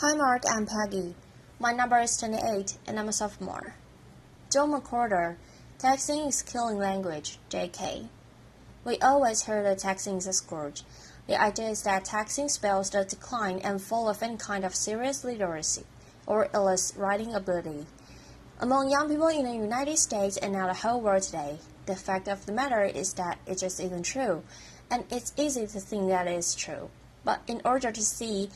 Hi Mark and Peggy. My number is 28 and I'm a sophomore. John McWhorter, texting is killing language, JK. We always heard that texting is a scourge. The idea is that texting spells the decline and fall of any kind of serious literacy, or else writing ability. Among young people in the United States and now the whole world today, the fact of the matter is that it just isn't true, and it's easy to think that it is true. But in order to see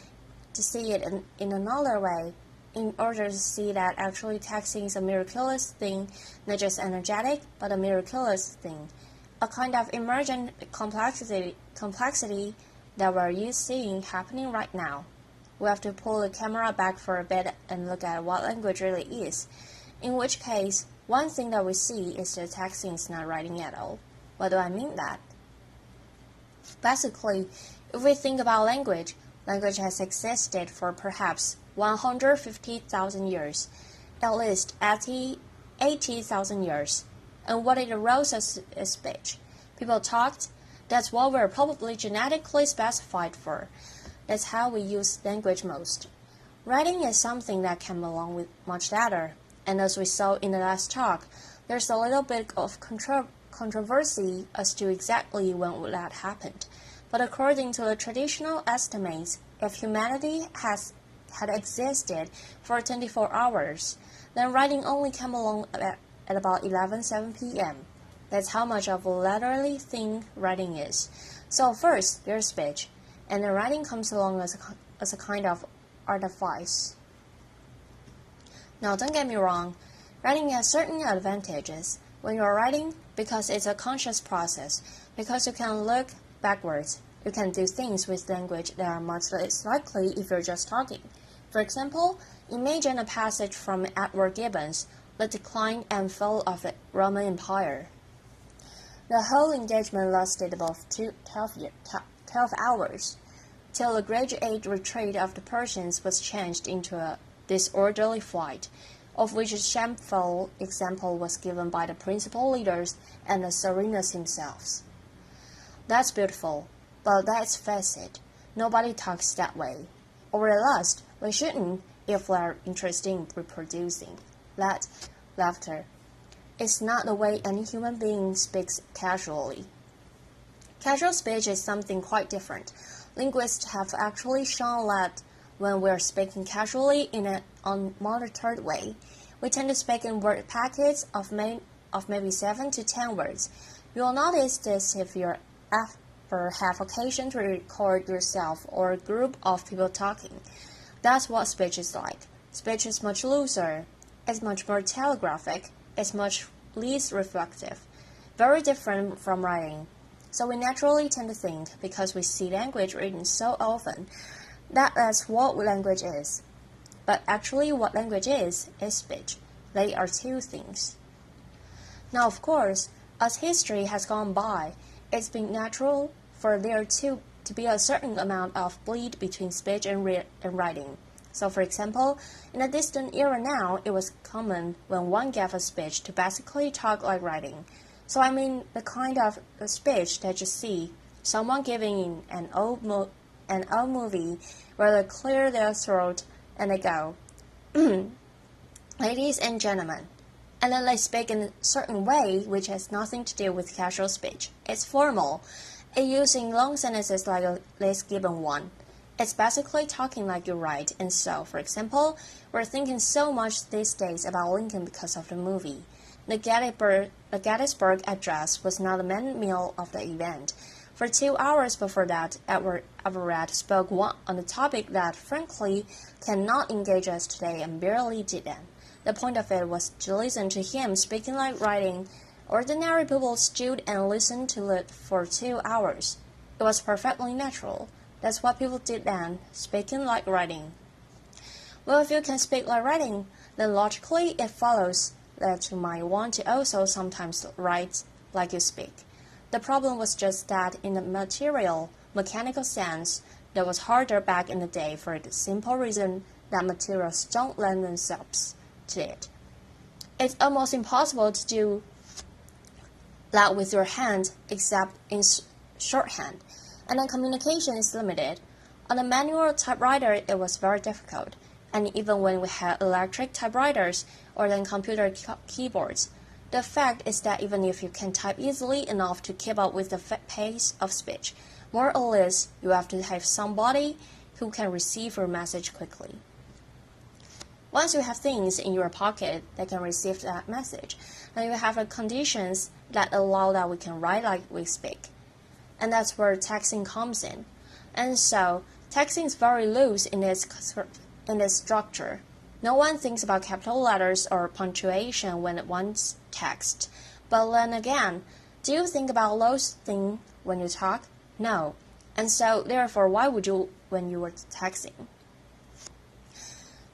it in another way, in order to see that actually texting is a miraculous thing, not just energetic, but a miraculous thing, a kind of emergent complexity that we're used seeing happening right now. We have to pull the camera back for a bit and look at what language really is, in which case, one thing that we see is that texting is not writing at all. What do I mean that? Basically, if we think about language has existed for perhaps 150,000 years, at least 80,000 years. And what it arose as is speech. People talked, that's what we're probably genetically specified for. That's how we use language most. Writing is something that came along with much later, and as we saw in the last talk, there's a little bit of controversy as to exactly when that happened. But according to the traditional estimates, if humanity had existed for 24 hours, then writing only came along at about 11:07 p.m. That's how much of a literally thing writing is. So first, there's speech, and then writing comes along as a kind of artifice. Now, don't get me wrong, writing has certain advantages when you're writing because it's a conscious process, because you can look backwards. You can do things with language that are much less likely if you're just talking. For example, imagine a passage from Edward Gibbon's The Decline and Fall of the Roman Empire. The whole engagement lasted about 12 hours, till the graduate retreat of the Persians was changed into a disorderly flight, of which a shameful example was given by the principal leaders and the Serenus themselves. That's beautiful, but let's face it, nobody talks that way. Or at least, we shouldn't if we're interested in reproducing. That laughter is not the way any human being speaks casually. Casual speech is something quite different. Linguists have actually shown that when we're speaking casually in an unmonitored way, we tend to speak in word packets of maybe 7 to 10 words. You'll notice this if you ever have occasion to record yourself or a group of people talking. That's what speech is like. Speech is much looser, it's much more telegraphic, it's much less reflective, very different from writing. So we naturally tend to think, because we see language written so often, that that's what language is. But actually what language is speech. They are two things. Now of course, as history has gone by, it's been natural for there to be a certain amount of bleed between speech and writing. So for example, in a distant era now, it was common when one gave a speech to basically talk like writing. So I mean the kind of speech that you see someone giving in an old movie where they clear their throat and they go, ladies and gentlemen, and then they speak in a certain way which has nothing to do with casual speech. It's formal. It's using long sentences like this given one. It's basically talking like you write, and so, for example, we're thinking so much these days about Lincoln because of the movie. The Gettysburg Address was not the main meal of the event. For 2 hours before that, Edward Everett spoke on the topic that, frankly, cannot engage us today and barely did then. The point of it was to listen to him speaking like writing. Ordinary people stood and listened to it for 2 hours. It was perfectly natural. That's what people did then, speaking like writing. Well, if you can speak like writing, then logically it follows that you might want to also sometimes write like you speak. The problem was just that in the mechanical sense, that was harder back in the day for the simple reason that materials don't lend themselves to it. It's almost impossible to do that with your hand except in shorthand, and then communication is limited. On a manual typewriter, it was very difficult, and even when we had electric typewriters or then computer keyboards, the fact is that even if you can type easily enough to keep up with the pace of speech, more or less you have to have somebody who can receive your message quickly. Once you have things in your pocket that can receive that message, then you have the conditions that allow that we can write like we speak. And that's where texting comes in. And so, texting is very loose in its structure. No one thinks about capital letters or punctuation when it wants text. But then again, do you think about those things when you talk? No. And so, therefore, why would you when you were texting?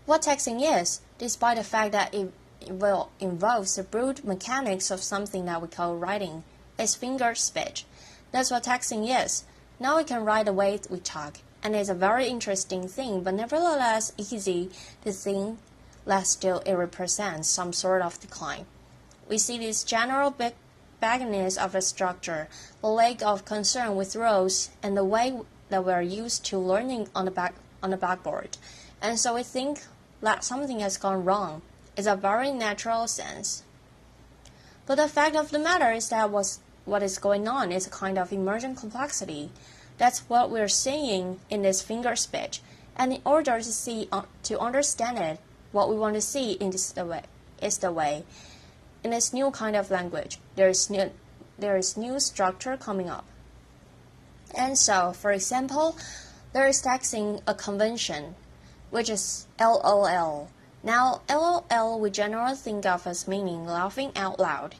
What texting is, despite the fact that it involves the brute mechanics of something that we call writing, is finger speech. That's what texting is. Now we can write the way we talk, and it's a very interesting thing, but nevertheless easy to think that still it represents some sort of decline. We see this general bagginess of a structure, the lack of concern with rules, and the way that we are used to learning on the blackboard, and so we think that something has gone wrong. It's a very natural sense. But the fact of the matter is that what is going on is a kind of emergent complexity. That's what we're seeing in this finger speech, and in order to understand it, what we want to see is the way. In this new kind of language, there is new structure coming up. And so, for example, there is texting a convention, which is LOL. Now, LOL we generally think of as meaning laughing out loud.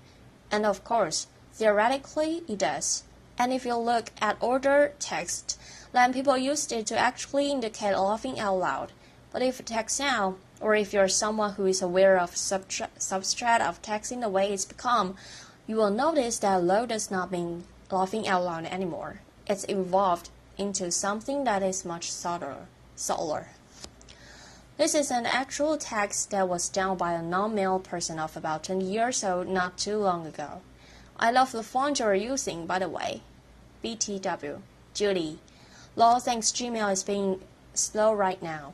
And of course, theoretically it does. And if you look at older text, then people used it to actually indicate laughing out loud. But if you text now, or if you're someone who is aware of substrate of texting the way it's become, you will notice that LOL does not mean laughing out loud anymore. It's evolved into something that is much subtler. This is an actual text that was done by a non-male person of about 20 years old not too long ago. I love the font you're using, by the way. BTW. Judy. Lol, thanks Gmail is being slow right now.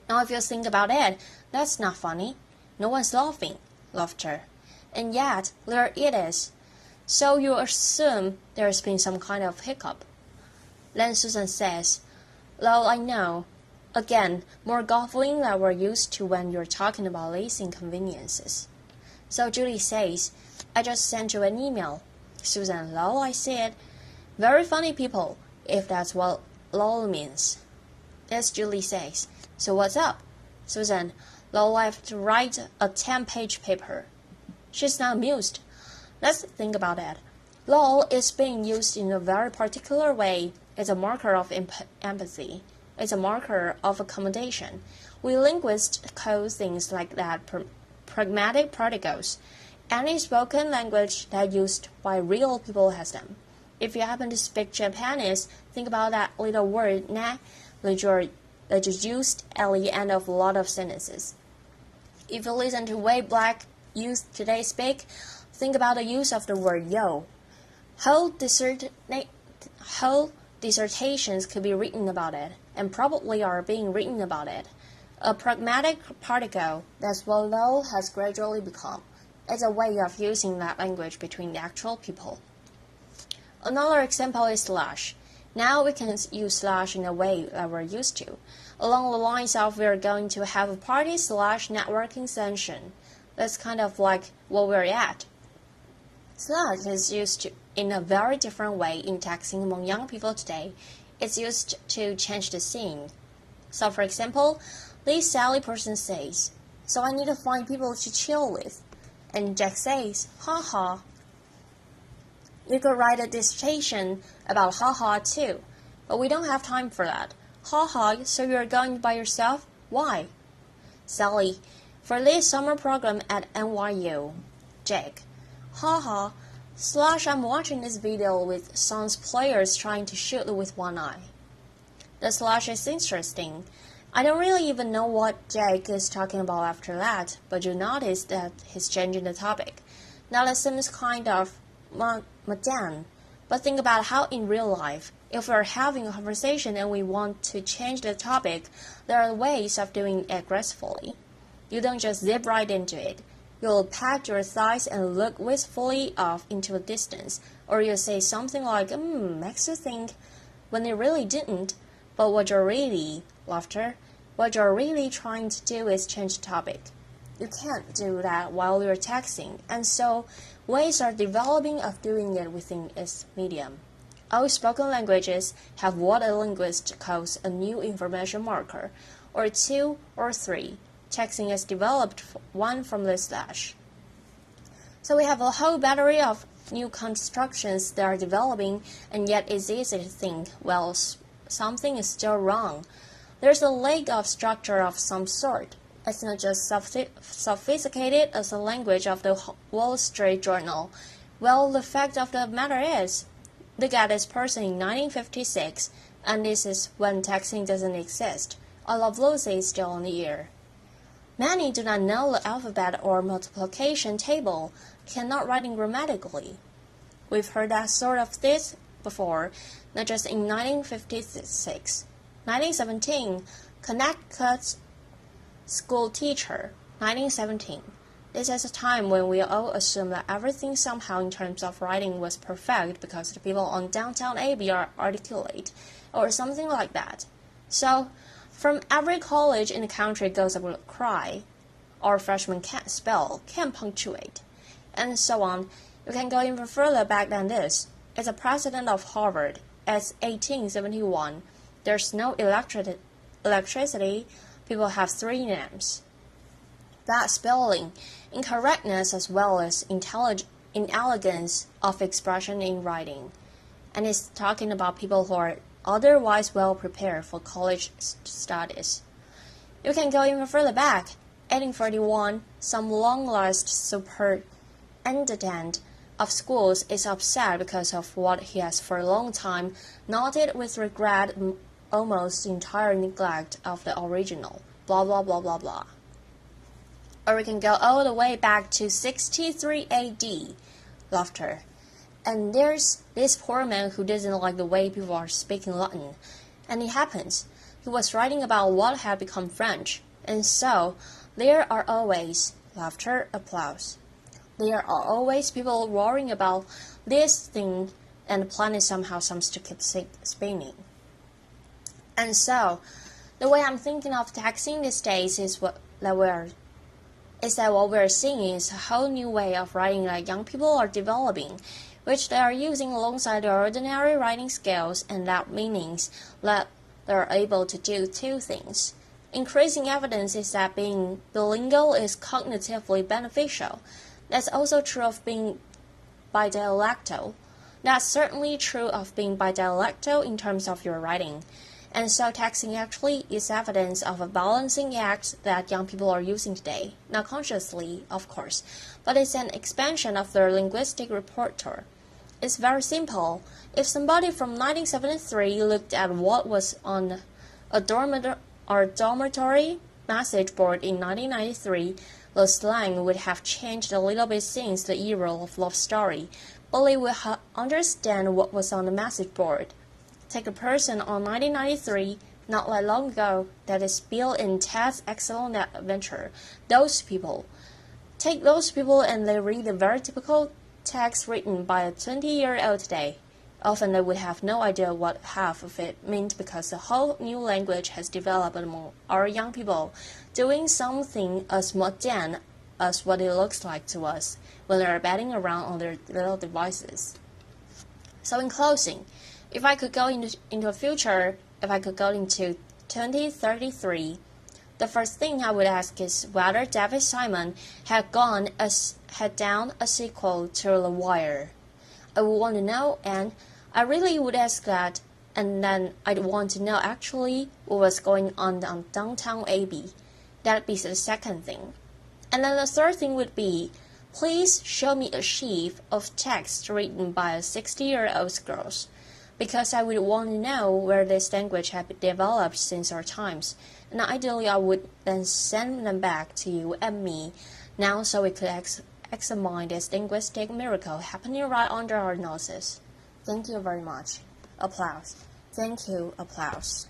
Now if you think about it, that's not funny. No one's laughing. Laughter. And yet, there it is. So you assume there's been some kind of hiccup. Then Susan says, Lol, I know. Again, more gulfing than we're used to when you're talking about these inconveniences. So Julie says, I just sent you an email. Susan, lol, I said. Very funny people, if that's what lol means. Yes, Julie says. So what's up? Susan, lol, I have to write a 10-page paper. She's not amused. Let's think about that. Lol is being used in a very particular way. It's a marker of empathy. It's a marker of accommodation. We linguists call things like that pragmatic particles. Any spoken language that used by real people has them. If you happen to speak Japanese, think about that little word na that is used at the end of a lot of sentences. If you listen to way black youth today speak, think about the use of the word yo. Whole dissertations could be written about it, and probably are being written about it. A pragmatic particle, that's what lol has gradually become. It's a way of using that language between the actual people. Another example is slash. Now we can use slash in a way that we're used to, along the lines of we're going to have a party / networking session. That's kind of like what we're at. Slash is used in a very different way in texting among young people today. It's used to change the scene. So for example, this Sally person says, so I need to find people to chill with. And Jack says, haha. You could write a dissertation about haha too, but we don't have time for that. Haha, so you're going by yourself? Why? Sally, for this summer program at NYU. Jack, haha, / I'm watching this video with Sons players trying to shoot with one eye. The / is interesting. I don't really even know what Jake is talking about after that, but you notice that he's changing the topic. Now that seems kind of mundane, but think about how in real life If we're having a conversation and we want to change the topic, there are ways of doing it gracefully. You don't just zip right into it. You'll pat your thighs and look wistfully off into the distance, or you'll say something like, makes you think, when it really didn't. But what you're really trying to do is change the topic. You can't do that while you're texting, and so ways are developing of doing it within its medium. All spoken languages have what a linguist calls a new information marker, or 2 or 3. Texting has developed one from the slash. So we have a whole battery of new constructions that are developing, and yet it's easy to think, well, something is still wrong. There's a lack of structure of some sort. It's not just sophisticated as the language of the Wall Street Journal. Well, the fact of the matter is, look at this person in 1956, and this is when texting doesn't exist. I Love Lucy is still on the air. Many do not know the alphabet or multiplication table, cannot write it grammatically. We've heard that sort of this before, not just in 1956. 1917, Connecticut's school teacher, 1917. This is a time when we all assume that everything somehow in terms of writing was perfect because the people on downtown Abbey are articulate, or something like that. So, from every college in the country goes a cry, our freshmen can't spell, can't punctuate, and so on. You can go even further back than this. As a president of Harvard, as 1871, there's no electricity, people have 3 names. Bad spelling, incorrectness as well as inelegance of expression in writing. And it's talking about people who are otherwise well prepared for college studies. You can go even further back. 1841, some long-lost superintendent of schools is upset because of what he has for a long time noted with regret almost entire neglect of the original, blah blah blah blah blah. Or we can go all the way back to 63 AD, laughter. And there's this poor man who doesn't like the way people are speaking Latin. And it happens. He was writing about what had become French. And so, there are always, laughter, applause. There are always people worrying about this thing, and the planet somehow seems to keep spinning. And so, the way I'm thinking of texting these days is what we're seeing is a whole new way of writing that young people are developing, which they are using alongside their ordinary writing skills, and that means that they're able to do 2 things. Increasing evidence is that being bilingual is cognitively beneficial. That's also true of being bidialectal. That's certainly true of being bidialectal in terms of your writing. And so texting actually is evidence of a balancing act that young people are using today. Not consciously, of course, but it's an expansion of their linguistic repertoire. It's very simple. If somebody from 1973 looked at what was on a dormitory message board in 1993, the slang would have changed a little bit since the era of love story, but they would understand what was on the message board. Take a person on 1993, not that long ago, that is Bill and Ted's Excellent Adventure. Those people. Take those people and they read a very typical text written by a 20-year-old today. Often they would have no idea what half of it meant because the whole new language has developed among our young people, doing something as modern as what it looks like to us when they are batting around on their little devices. So in closing, if I could go into the future, if I could go into 2033, the first thing I would ask is whether David Simon had down a sequel to The Wire. I would want to know, and I really would ask that, and then I'd want to know actually what was going on downtown Abbey. That'd be the second thing. And then the third thing would be, please show me a sheaf of text written by a 60-year-old girl, because I would want to know where this language had developed since our times, and ideally I would then send them back to you and me now so we could examine this linguistic miracle happening right under our noses. Thank you very much. Applause. Thank you. Applause.